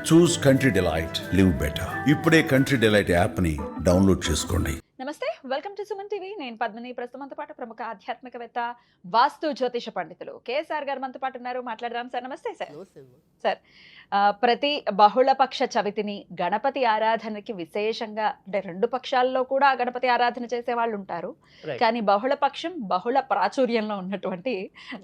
చూస్ country delight, live better. ఇప్పుడే country delight యాప్ని download చేసుకోండి. నమస్తే, వెల్కమ్ టు సుమన్ టీవీ. నేను పద్మిని. ప్రస్తుతంతో పాటు ప్రముఖ ఆధ్యాత్మికవేత్త, వాస్తు జ్యోతిష పండితులు కేఎస్ఆర్ గారు మనతో పాటు ఉన్నారు. మాట్లాడదాం సార్. నమస్తే సార్. సార్, ప్రతి బహుళపక్ష చవితిని గణపతి ఆరాధనకి విశేషంగా, అంటే రెండు పక్షాల్లో కూడా గణపతి ఆరాధన చేసే వాళ్ళు ఉంటారు, కానీ బహుళపక్షం బహుళ ప్రాచుర్యంలో ఉన్నటువంటి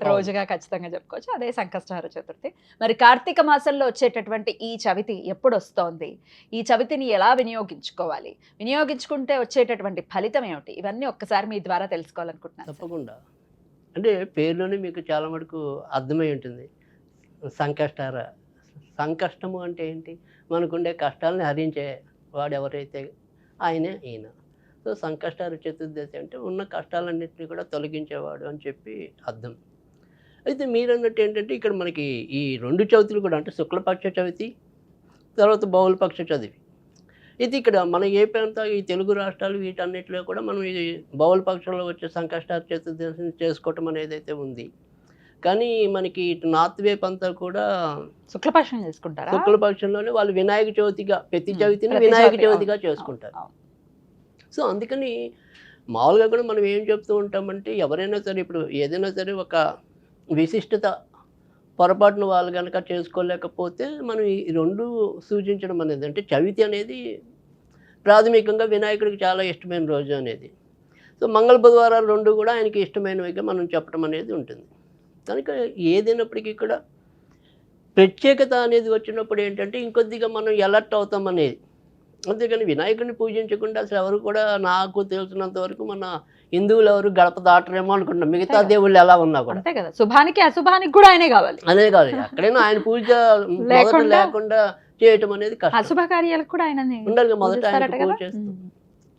రోజుగా ఖచ్చితంగా చెప్పుకోవచ్చు. అదే సంకష్టహార చతుర్థి. మరి కార్తీక మాసంలో వచ్చేటటువంటి ఈ చవితి ఎప్పుడు వస్తోంది? ఈ చవితిని ఎలా వినియోగించుకోవాలి? వినియోగించుకుంటే వచ్చేటటువంటి ఫలితం ఏమిటి? ఇవన్నీ ఒక్కసారి మీ ద్వారా తెలుసుకోవాలనుకుంటున్నాను. తప్పకుండా. అంటే పేరులోనే మీకు చాలా మటుకు అర్థమై ఉంటుంది. సంకష్టహార. సంకష్టము అంటే ఏంటి? మనకుండే కష్టాలని హరించే వాడు ఎవరైతే ఆయనే ఈయన. సో సంకష్టహార చతుర్దశి అంటే ఉన్న కష్టాలన్నింటినీ కూడా తొలగించేవాడు అని చెప్పి అర్థం. అయితే మీరన్నట్టు ఏంటంటే ఇక్కడ మనకి ఈ రెండు చవితులు కూడా, అంటే శుక్లపక్ష చవితి తర్వాత బహుళపక్ష చవితి, ఇది ఇక్కడ మన ఏపీ అంతా ఈ తెలుగు రాష్ట్రాలు వీటన్నిటిలో కూడా మనం ఈ బహుళపక్షంలో వచ్చే సంకష్టహార చతుర్దశిని చేసుకోవటం అనేది అయితే ఉంది. కానీ మనకి ఇటు నార్త్ వైపు అంతా కూడా శుక్లపక్షం చేసుకుంటారు. శుక్లపక్షంలోనే వాళ్ళు వినాయక చవితిగా, ప్రతి చవితిని వినాయక చవితిగా చేసుకుంటారు. సో అందుకని మామూలుగా కూడా మనం ఏం చెప్తూ ఉంటామంటే, ఎవరైనా సరే ఇప్పుడు ఏదైనా సరే ఒక విశిష్టత పొరపాటును వాళ్ళు కనుక చేసుకోలేకపోతే మనం ఈ రెండు సూచించడం అనేది, అంటే చవితి అనేది ప్రాథమికంగా వినాయకుడికి చాలా ఇష్టమైన రోజు అనేది. సో మంగళ బుధవారాలు రెండు కూడా ఆయనకి ఇష్టమైనవిగా మనం చెప్పడం అనేది ఉంటుంది. కనుక ఏదైనప్పటికీ కూడా ప్రత్యేకత అనేది వచ్చినప్పుడు ఏంటంటే ఇంకొద్దిగా మనం ఎలర్ట్ అవుతాం అనేది. అంతేకాని వినాయకుడిని పూజించకుండా అసలు ఎవరు కూడా, నాకు తెలిసినంత వరకు మన హిందువులు ఎవరు గడప దాటరేమో అనుకుంటున్నాం, మిగతా దేవుళ్ళు ఎలా ఉన్నా కూడా. అంతే కదా, శుభానికి అశుభానికి కూడా ఆయనే కావాలి. అనే కాదు, ఎక్కడైనా ఆయన పూజ లేకుండా చేయటం అనేది కష్టం. అశుభ కార్యాలకు కూడా ఆయన ఉండాలి. మొదట ఆయన పూజ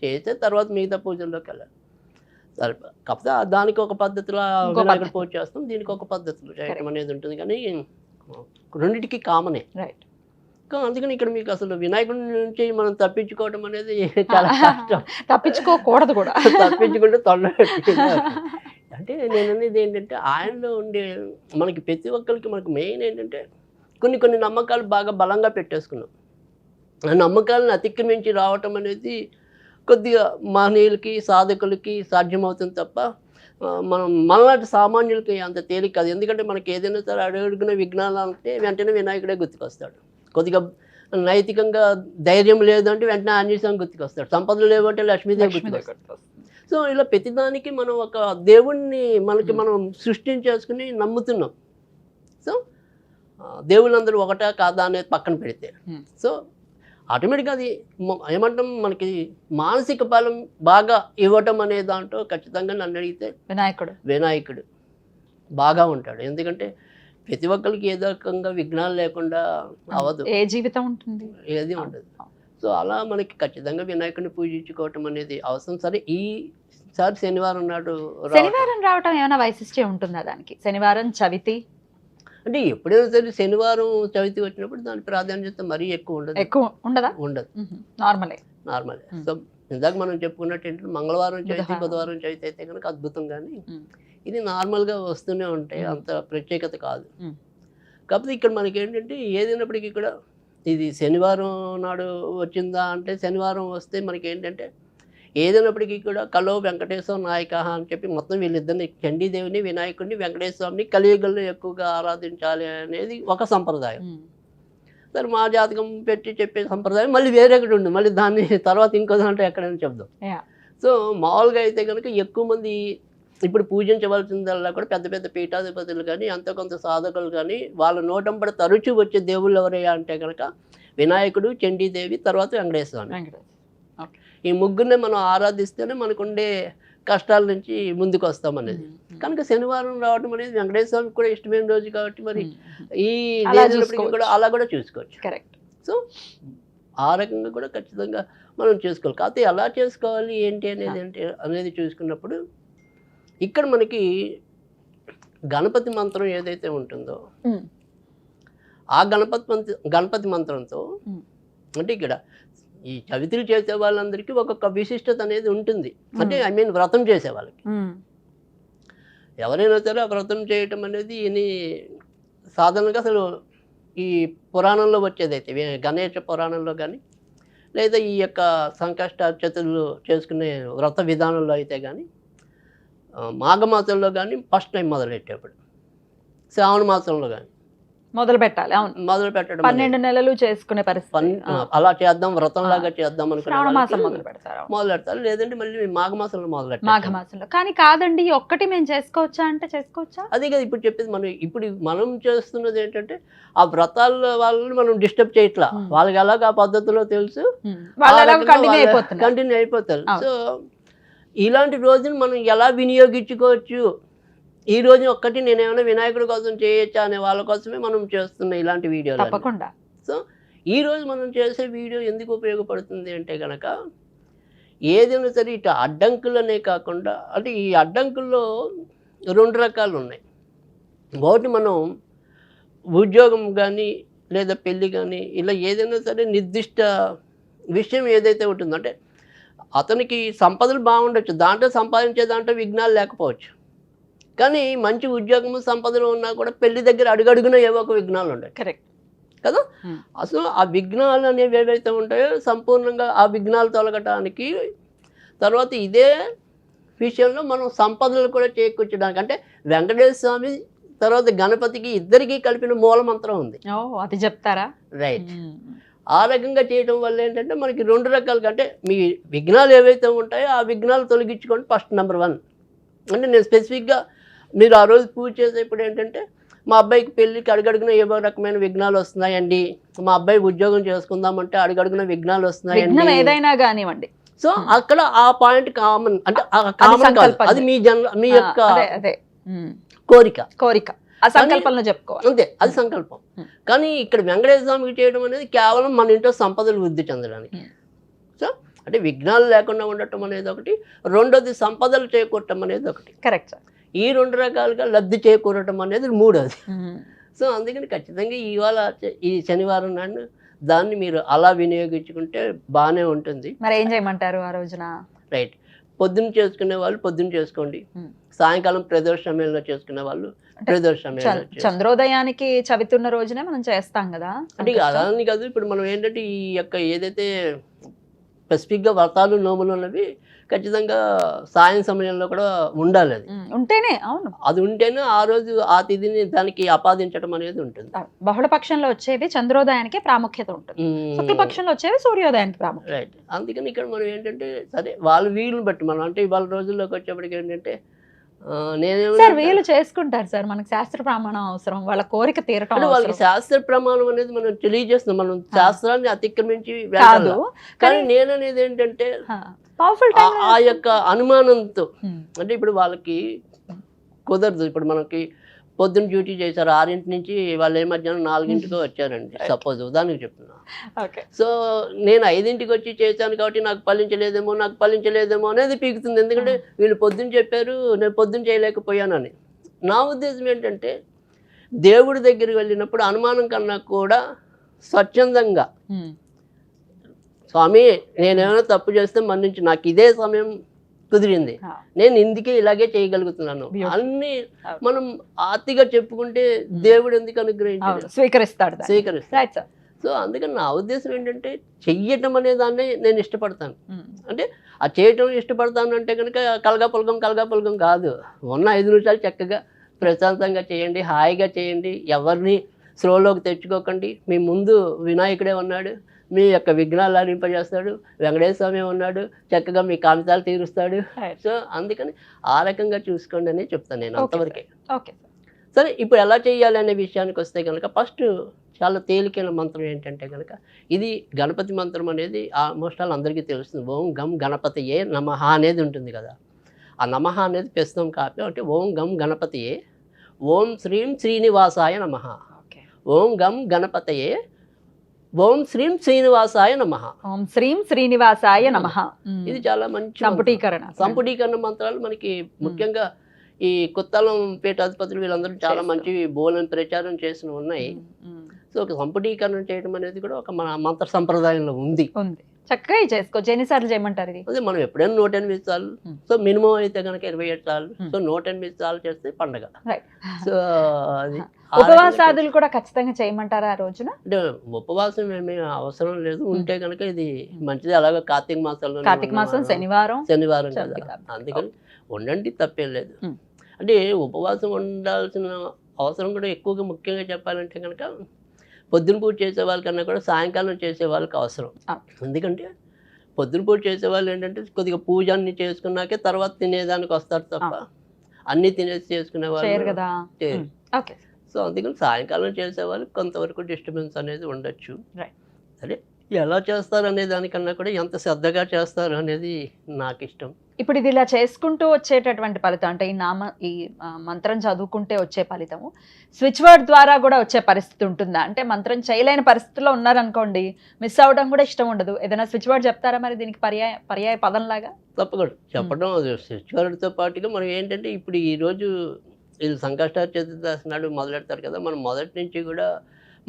చేస్తే తర్వాత మిగతా పూజల్లోకి వెళ్ళాలి. సరే, కాకపోతే దానికి ఒక పద్ధతిలో వినాయకుడు పూజ చేస్తాం, దీనికి ఒక పద్ధతిలో చేయటం అనేది ఉంటుంది. కానీ రెండింటికి కామనే. రైట్. అందుకని ఇక్కడ మీకు అసలు వినాయకుడి నుంచి మనం తప్పించుకోవడం అనేది చాలా కష్టం. తప్పించుకోకూడదు కూడా. తప్పించుకుంటే తొండ. అంటే నేను అనేది ఏంటంటే ఆయనలో ఉండే మనకి ప్రతి ఒక్కరికి మనకు మెయిన్ ఏంటంటే కొన్ని నమ్మకాలు బాగా బలంగా పెట్టేసుకున్నాం. ఆ నమ్మకాలను అతిక్రమించి రావటం అనేది కొద్దిగా మహనీయులకి, సాధకులకి సాధ్యమవుతుంది తప్ప మనం మనలాంటి సామాన్యులకి అంత తేలిక కాదు. ఎందుకంటే మనకి ఏదైనా సరే అడుగున విఘ్నాలు అంటే వెంటనే వినాయకుడే గుర్తుకొస్తాడు. కొద్దిగా నైతికంగా ధైర్యం లేదంటే వెంటనే ఆంజనేయ స్వామి గుర్తుకొస్తాడు. సంపదలు లేవంటే లక్ష్మీదేవి గుర్తుకొస్తాడు. సో ఇలా ప్రతిదానికి మనం ఒక దేవుణ్ణి మనం సృష్టించేసుకుని నమ్ముతున్నాం. సో దేవుళ్ళందరూ ఒకటా కాదా అనేది పక్కన పెడితే, సో ఆటోమేటిక్గా అది ఏమంటాం, మనకి మానసిక బలం బాగా ఇవ్వటం అనే దాంట్లో ఖచ్చితంగా నన్ను అడిగితే వినాయకుడు బాగా ఉంటాడు. ఎందుకంటే ప్రతి ఒక్కరికి ఏదో రకంగా విఘ్నాలు లేకుండా అవ్వదు, ఏ జీవితం ఉంటుంది, ఏది ఉండదు. సో అలా మనకి ఖచ్చితంగా వినాయకుడిని పూజించుకోవటం అనేది అవసరం. సరే, ఈసారి శనివారం రావటం ఏమైనా వైశిష్ట్యం ఉంటుందా దానికి? శనివారం చవితి అంటే ఎప్పుడైనా సరే శనివారం చవితి వచ్చినప్పుడు దాని ప్రాధాన్యత మరీ ఎక్కువ ఉండదు. నార్మలే. సో ఇందాక మనం చెప్పుకున్నట్టు ఏంటంటే మంగళవారం చవితి, బుధవారం చవితి అయితే కనుక అద్భుతం. కానీ ఇది నార్మల్గా వస్తూనే ఉంటాయి, అంత ప్రత్యేకత కాదు. కాకపోతే ఇక్కడ మనకి ఏంటంటే ఏదైనప్పటికీ కూడా ఇది శనివారం నాడు వచ్చిందా అంటే, శనివారం వస్తే మనకి ఏంటంటే ఏదైనప్పటికీ కూడా కలో వెంకటేశ్వర నాయక అని చెప్పి మొత్తం వీళ్ళిద్దరిని, చండీదేవిని, వినాయకుడిని, వెంకటేశ్వరుని కలియుగంలో ఎక్కువగా ఆరాధించాలి అనేది ఒక సంప్రదాయం. సరే, మా జాతకం పెట్టి చెప్పే సంప్రదాయం మళ్ళీ వేరేకటి ఉంది. మళ్ళీ దాన్ని తర్వాత ఇంకో దాంట్లో ఎక్కడైనా చెప్దాం. సో మామూలుగా అయితే కనుక ఎక్కువ మంది ఇప్పుడు పూజించవలసిందల్లా కూడా పెద్ద పెద్ద పీఠాధిపతులు కానీ, అంత కొంత సాధకులు కానీ, వాళ్ళ నోటంపడి తరచూ వచ్చే దేవుళ్ళు ఎవరయ్యా అంటే కనుక వినాయకుడు, చండీదేవి, తర్వాత వెంకటేశ్వర స్వామి. ఈ ముగ్గురిని మనం ఆరాధిస్తేనే మనకుండే కష్టాల నుంచి ముందుకు వస్తాం అనేది. కనుక శనివారం రావడం అనేది వెంకటేశ్వర స్వామికి కూడా ఇష్టమైన రోజు కాబట్టి మరి ఈ కూడా అలా కూడా చూసుకోవచ్చు. కరెక్ట్. సో ఆ రకంగా కూడా ఖచ్చితంగా మనం చేసుకోవాలి. కాకపోతే ఎలా చేసుకోవాలి ఏంటి అనేది చూసుకున్నప్పుడు ఇక్కడ మనకి గణపతి మంత్రం ఏదైతే ఉంటుందో ఆ గణపతి మంత్రంతో, అంటే ఇక్కడ ఈ చవితులు చేసే వాళ్ళందరికీ ఒక్కొక్క విశిష్టత అనేది ఉంటుంది. అంటే వ్రతం చేసే వాళ్ళకి ఎవరైనా సరే ఆ వ్రతం చేయటం అనేది సాధారణంగా అసలు ఈ పురాణంలో వచ్చేదైతే గణేష పురాణంలో కానీ లేదా ఈ యొక్క సంకష్ట చతుర్థులు చేసుకునే వ్రత విధానంలో అయితే కానీ మాఘమాసంలో కానీ ఫస్ట్ టైం మొదలెట్టేప్పుడు శ్రావణ మాసంలో కానీ మొదలు పెట్టాలి. అవును, మొదలు పెట్టడం 12 నెలలు చేసుకునే పరిస్థితి. అలా చేద్దాం, వ్రతంలాగా చేద్దాం శ్రావణ మాసం అనుకున్న మొదలు పెడతారు. మొదలు పెడతారు. లేదంటే మళ్ళీ మాఘమాసంలో మొదలెట్టాలి. మాఘమాసంలో కానీ కాదండి, ఒక్కటి మేము చేసుకోవచ్చా అంటే చేసుకోవచ్చా? అదే కదా ఇప్పుడు చెప్పేది. మనం చేస్తున్నది ఏంటంటే ఆ వ్రతాల వాళ్ళని మనం డిస్టర్బ్ చేయట్లా. వాళ్ళకి ఎలాగ ఆ పద్ధతిలో తెలుసు, కంటిన్యూ అయిపోతారు. సో ఇలాంటి రోజును మనం ఎలా వినియోగించుకోవచ్చు, ఈ రోజు ఒక్కటి నేనేమైనా వినాయకుడి కోసం చేయొచ్చా అనే వాళ్ళ కోసమే మనం చేస్తున్న ఇలాంటి వీడియోలు. తప్పకుండా. సో ఈ రోజు మనం చేసే వీడియో ఎందుకు ఉపయోగపడుతుంది అంటే కనుక ఏదైనా సరే ఇటు అడ్డంకులనే కాకుండా, అంటే ఈ అడ్డంకుల్లో 2 రకాలు ఉన్నాయి. ఒకటి మనం ఉద్యోగం కానీ లేదా పెళ్ళి కానీ ఇలా ఏదైనా సరే నిర్దిష్ట విషయం ఏదైతే ఉంటుందో, అంటే అతనికి సంపదలు బాగుండొచ్చు, దాంట్లో సంపాదించే దాంట్లో విఘ్నాలు లేకపోవచ్చు, కానీ మంచి ఉద్యోగము సంపదలు ఉన్నా కూడా పెళ్లి దగ్గర అడుగడుగున ఏవో ఒక విఘ్నాలు ఉంటాయి. కరెక్ట్ కదా. అసలు ఆ విఘ్నాలు అనేవి ఏవైతే ఉంటాయో సంపూర్ణంగా ఆ విఘ్నాలు తొలగటానికి, తర్వాత ఇదే విషయంలో మనం సంపదలు కూడా చేకూర్చడానికి, అంటే వెంకటేశ్వర స్వామి తర్వాత గణపతికి ఇద్దరికి కలిపిన మూల మంత్రం ఉంది. అది చెప్తారా? రైట్. ఆ రకంగా చేయడం వల్ల ఏంటంటే మనకి 2 రకాలుగా, అంటే మీ విఘ్నాలు ఏవైతే ఉంటాయో ఆ విఘ్నాలు తొలగించుకోండి ఫస్ట్ నెంబర్ 1. అంటే నేను స్పెసిఫిక్గా మీరు ఆ రోజు పూజ చేసేప్పుడు ఏంటంటే మా అబ్బాయికి పెళ్ళికి అడుగడుగున ఏవో రకమైన విఘ్నాలు వస్తున్నాయండి, మా అబ్బాయి ఉద్యోగం చేసుకుందామంటే అడుగడుగున విఘ్నాలు వస్తున్నాయండి, ఏదైనా కానివ్వండి. సో అక్కడ ఆ పాయింట్ కామన్, అంటే కామన్ కాదు, అది మీ యొక్క కోరిక ఆ సంకల్పంలో చెప్పుకోవాలి అంతే, అది సంకల్పం. కానీ ఇక్కడ వెంకటేశ్వర స్వామికి చేయడం అనేది కేవలం మన ఇంట్లో సంపదలు వృద్ధి చెందడానికి. సో అంటే విఘ్నాలు లేకుండా ఉండటం అనేది ఒకటి, రెండోది సంపదలు చేకూరటం అనేది ఒకటి. Correct sir. ఈ 2 రకాలుగా లబ్ధి చేకూరటం అనేది మూడోది. సో అందుకని ఖచ్చితంగా ఇవాళ ఈ శనివారం నాడు దాన్ని మీరు అలా వినియోగించుకుంటే బాగానే ఉంటుంది. మరి ఏం చేయమంటారు ఆ రోజున? రైట్. పొద్దున్న చేసుకునే వాళ్ళు పొద్దున్న చేసుకోండి, సాయంకాలం ప్రదోష సమయంలో చేసుకునే వాళ్ళు ప్రదోష సమయంలో. చంద్రోదయానికి చవితున్న రోజునే మనం చేస్తాం కదా. అంటే అలా అని కాదు, ఇప్పుడు మనం ఏంటంటే ఈ యొక్క ఏదైతే స్పెసిఫిక్గా వ్రతాలు నోములు ఉన్నవి ఖచ్చితంగా సాయం సమయంలో కూడా ఉండాలి. అది ఉంటేనే, అవును, అది ఉంటేనే ఆ రోజు ఆ తిథిని దానికి ఆపాదించడం అనేది ఉంటుంది. బహుళపక్షంలో వచ్చేవి చంద్రోదయానికి ప్రాముఖ్యత ఉంటుంది, శుక్లపక్షంలో వచ్చేవి సూర్యోదయానికి ప్రాముఖ్యత. రైట్. అందుకని ఇక్కడ మనం ఏంటంటే సరే వాళ్ళ వీలుని బట్టి మనం, అంటే ఇవాళ రోజుల్లోకి వచ్చేప్పటికి ఏంటంటే సార్ వీళ్ళు చేసుకుంటారు సార్, మనకి శాస్త్ర ప్రమాణం అవసరం, వాళ్ళ కోరిక తీరటం. వాళ్ళకి శాస్త్ర ప్రమాణం అనేది మనం తెలియజేస్తున్నాం, మనం శాస్త్రాన్ని అతిక్రమించి వెళ్ళాలి. కానీ నేననేది ఏంటంటే ఆ యొక్క అనుమానంతో, అంటే ఇప్పుడు వాళ్ళకి కుదరదు. ఇప్పుడు మనకి పొద్దున్న డ్యూటీ చేశారు 6 నుంచి, వాళ్ళు మధ్యాహ్నం 4 వచ్చారండి, సపోజ్ ఉదాహరణకు చెప్తున్నా. సో నేను 5 వచ్చి చేశాను కాబట్టి నాకు ఫలించలేదేమో అనేది పీకుతుంది. ఎందుకంటే వీళ్ళు పొద్దున్న చెప్పారు, నేను పొద్దున్న చేయలేకపోయానని. నా ఉద్దేశం ఏంటంటే దేవుడి దగ్గరికి వెళ్ళినప్పుడు అనుమానం కన్నా కూడా స్వచ్ఛందంగా, స్వామి నేనేమైనా తప్పు చేస్తే మన్నించి, నాకు ఇదే సమయం కుదిరింది, నేను ఇందుకే ఇలాగే చేయగలుగుతున్నాను అన్ని మనం ఆర్తిగా చెప్పుకుంటే దేవుడు ఎందుకు అనుగ్రహించాడు, స్వీకరిస్తాడు. సో అందుకని నా ఉద్దేశం ఏంటంటే చెయ్యటం అనే దాన్ని నేను ఇష్టపడతాను. అంటే ఆ చేయటం ఇష్టపడతాను అంటే కనుక కలగాపులగం కాదు. ఉన్న 5 నిమిషాలు చక్కగా ప్రశాంతంగా చేయండి, హాయిగా చేయండి, ఎవరిని స్లోలోకి తెచ్చుకోకండి. మీ ముందు వినాయకుడే ఉన్నాడు, మీ యొక్క విఘ్నాలు అనింపజేస్తాడు, వెంకటేశ్వర స్వామి ఉన్నాడు, చక్కగా మీ కామితాలు తీరుస్తాడు. సో అందుకని ఆ రకంగా చూసుకోండి అని చెప్తాను నేను, అంతవరకే. సరే, ఇప్పుడు ఎలా చేయాలి అనే విషయానికి వస్తే కనుక ఫస్ట్ చాలా తేలికైన మంత్రం ఏంటంటే కనుక ఇది గణపతి మంత్రం అనేది ఆల్మోస్ట్ ఆల్ అందరికీ తెలుస్తుంది. ఓం గం గణపతియే నమః అనేది ఉంటుంది కదా. ఆ నమః అనేది ప్రస్తుతం కాపీ, అంటే ఓం గం గణపతియే ఓం శ్రీం శ్రీనివాసాయ నమః, ఓం గం గణపతయే ఓం శ్రీం శ్రీనివాసాయ నమః, ఓం శ్రీం శ్రీనివాసాయ నమః. ఇది చాలా మంచి సంపుటీకరణ మంత్రాలు. మనకి ముఖ్యంగా ఈ కొత్తలం పీఠాధిపతులు వీళ్ళందరూ చాలా మంచి బోలని ప్రచారం చేసిన ఉన్నాయి. సో ఒక సంపుటీకరణ చేయడం అనేది కూడా ఒక మన మంత్ర సంప్రదాయంలో ఉంది. చక్కగా ఇది చేసుకోవచ్చు. ఎన్నిసార్లు చేయమంటారు ఇది? అదే మనం ఎప్పుడైనా 108 సార్లు, సో మినిమం అయితే కనుక 27 సార్లు, సో 108 సార్లు చేస్తే పండగ. సో అది ఉపవాసాదులు కూడా ఖచ్చితంగా చేయమంటారా ఆ రోజున? అంటే ఉపవాసం ఏమీ అవసరం లేదు, ఉంటే కనుక ఇది మంచిది. అలాగే కార్తీక మాసం శనివారం కదా, అందుకని ఉండండి, తప్పేం లేదు. అంటే ఉపవాసం ఉండాల్సిన అవసరం కూడా ఎక్కువగా ముఖ్యంగా చెప్పాలంటే కనుక పొద్దున పూట చేసే వాళ్ళకన్నా కూడా సాయంకాలం చేసే వాళ్ళకి అవసరం. ఎందుకంటే పొద్దున పూట చేసే వాళ్ళు ఏంటంటే కొద్దిగా పూజ అన్ని చేసుకున్నాకే తర్వాత తినేదానికి వస్తారు తప్ప అన్ని తినేసి చేసుకునే వాళ్ళు కదా. సో అందుకని సాయంకాలం చేసే వాళ్ళకి కొంతవరకు డిస్టర్బెన్స్ అనేది ఉండొచ్చు. అదే ఎలా చేస్తారు అనే దానికన్నా కూడా ఎంత శ్రద్ధగా చేస్తారు అనేది నాకు ఇష్టం. ఇప్పుడు ఇది ఇలా చేసుకుంటూ వచ్చేటటువంటి ఫలితం అంటే ఈ మంత్రం చదువుకుంటే వచ్చే ఫలితము స్విచ్ వర్డ్ ద్వారా కూడా వచ్చే పరిస్థితి ఉంటుందా? అంటే మంత్రం చేయలేని పరిస్థితిలో ఉన్నారనుకోండి, మిస్ అవ్వడం కూడా ఇష్టం ఉండదు, ఏదైనా స్విచ్ వర్డ్ చెప్తారా మరి దీనికి పర్యాయ పదం లాగా? తప్పకుండా చెప్పడం. స్విచ్ వర్డ్తో పాటుగా మనం ఏంటంటే ఇప్పుడు ఈరోజు వీళ్ళు సంకష్ట చతుర్దశి నాడు మొదలెడతారు కదా, మనం మొదటి నుంచి కూడా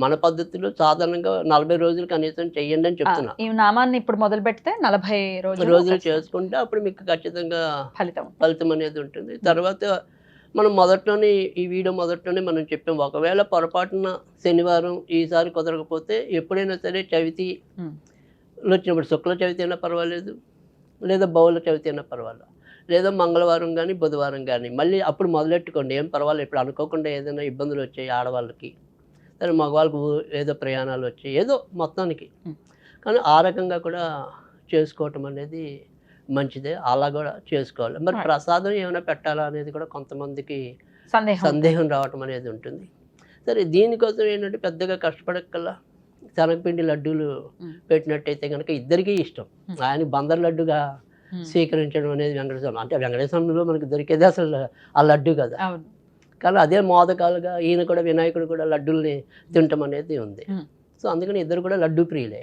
మన పద్ధతిలో సాధారణంగా 40 రోజులు కనీసం చెయ్యండి అని చెప్తున్నా. ఈ నామాన్ని ఇప్పుడు మొదలు పెడితే 40 రోజులు చేసుకుంటే అప్పుడు మీకు ఖచ్చితంగా ఫలితం అనేది ఉంటుంది. తర్వాత మనం ఈ వీడియో మొదట్లోనే మనం చెప్పాం, ఒకవేళ పొరపాటున శనివారం ఈసారి కుదరకపోతే ఎప్పుడైనా సరే చవితి వచ్చినప్పుడు శుక్ల చవితి అయినా పర్వాలేదు, లేదా బహుళ చవితి అయినా పర్వాలేదు, లేదా మంగళవారం కానీ బుధవారం కానీ మళ్ళీ అప్పుడు మొదలెట్టుకోండి, ఏం పర్వాలేదు. ఇప్పుడు అనుకోకుండా ఏదైనా ఇబ్బందులు వచ్చాయి ఆడవాళ్ళకి, సరే మగవాళ్ళకు ఏదో ప్రయాణాలు వచ్చాయి, ఏదో మొత్తానికి, కానీ ఆ రకంగా కూడా చేసుకోవటం అనేది మంచిదే. అలా కూడా చేసుకోవాలి. మరి ప్రసాదం ఏమైనా పెట్టాలా అనేది కూడా కొంతమందికి సందేహం రావటం అనేది ఉంటుంది. సరే దీనికోసం ఏంటంటే పెద్దగా కష్టపడక్కల్లా శనగపిండి లడ్డూలు పెట్టినట్టయితే కనుక ఇద్దరికీ ఇష్టం. ఆయన బందర్ లడ్డుగా స్వీకరించడం అనేది వెంకటేశ్వరం, అంటే వెంకటేశ్వరంలో మనకు దొరికేది అసలు ఆ లడ్డు కదా, కానీ అదే మోదకాలుగా ఈయన కూడా వినాయకుడు కూడా లడ్డూల్ని తినటం అనేది ఉంది. సో అందుకని ఇద్దరు కూడా లడ్డు ప్రియులే.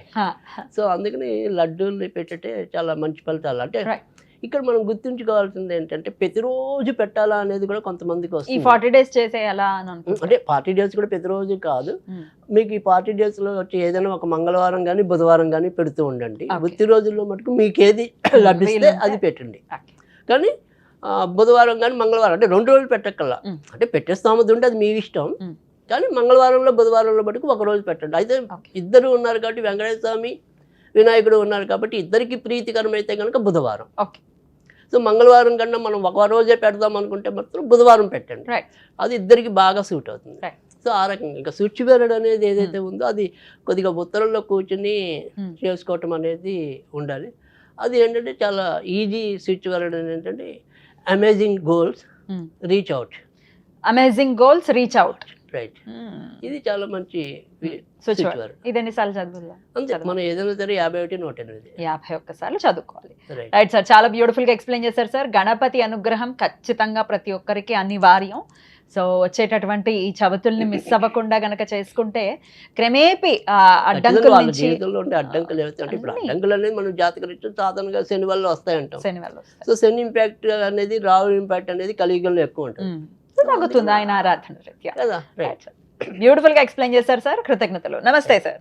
సో అందుకని లడ్డూల్ని పెట్టే చాలా మంచి ఫలితాలు. అంటే ఇక్కడ మనం గుర్తుంచుకోవాల్సింది ఏంటంటే ప్రతిరోజు పెట్టాలా అనేది కూడా కొంతమందికి వస్తుంది. 40 days చేసేయాలా అంటే 40 days కూడా ప్రతిరోజు కాదు, మీకు ఈ 40 daysలో వచ్చి ఏదైనా ఒక మంగళవారం కానీ బుధవారం కానీ పెడుతూ ఉండండి. వృత్తి రోజుల్లో మటుకు మీకు ఏది లభిస్తే అది పెట్టండి. కానీ బుధవారం కానీ మంగళవారం అంటే 2 రోజులు పెట్టక్కల్లా, అంటే పెట్టే స్థామత ఉంటే అది మీ ఇష్టం, కానీ మంగళవారంలో బుధవారంలో మటుకు ఒక రోజు పెట్టండి. అయితే ఇద్దరు ఉన్నారు కాబట్టి వెంకటేశ్వర స్వామి వినాయకుడు ఉన్నారు కాబట్టి ఇద్దరికి ప్రీతికరమైతే కనుక బుధవారం. సో మంగళవారం కన్నా మనం ఒక రోజే పెడదాం అనుకుంటే మాత్రం బుధవారం పెట్టండి, అది ఇద్దరికి బాగా సూట్ అవుతుంది. సో ఆ రకంగా ఇంకా స్విచ్ వర్డ్ అనేది ఏదైతే ఉందో అది కొద్దిగా ఉత్తరంలో కూర్చుని చేసుకోవటం అనేది ఉండాలి. అది ఏంటంటే చాలా ఈజీ స్విచ్ వర్డ్ ఏంటంటే amazing goals reach out. Amazing goals reach out, right. ఇది చాలా మంచి స్విచ్ వర్డ్. ఇది ఎన్నిసార్లు చదువుకుందాం? అంతే, మనం ఏదైనా సరే 51 సార్లు చదువుకోవాలి. రైట్ సార్, చాలా బ్యూటిఫుల్ గా ఎక్స్ప్లెయిన్ చేశారు సార్. గణపతి అనుగ్రహం ఖచ్చితంగా ప్రతి ఒక్కరికి అనివార్యం. సో వచ్చేటటువంటి ఈ చవితుల్ని మిస్ అవ్వకుండా గనక చేసుకుంటే క్రమేపీ అడ్డంకులు అనేది మనం జాతకరీత్యా సాధారణంగా శని వల్ల వస్తాయంటాం. సో శని ఇంపాక్ట్ అనేది రాహు ఇంపాక్ట్ అనేది కలియుగంలో ఎక్కువ ఉంటుంది, తగ్గుతుంది ఆయన ఆరాధన రీత్యా. బ్యూటిఫుల్ గా ఎక్స్ప్లెయిన్ చేశారు సార్, కృతజ్ఞతలు. నమస్తే సార్.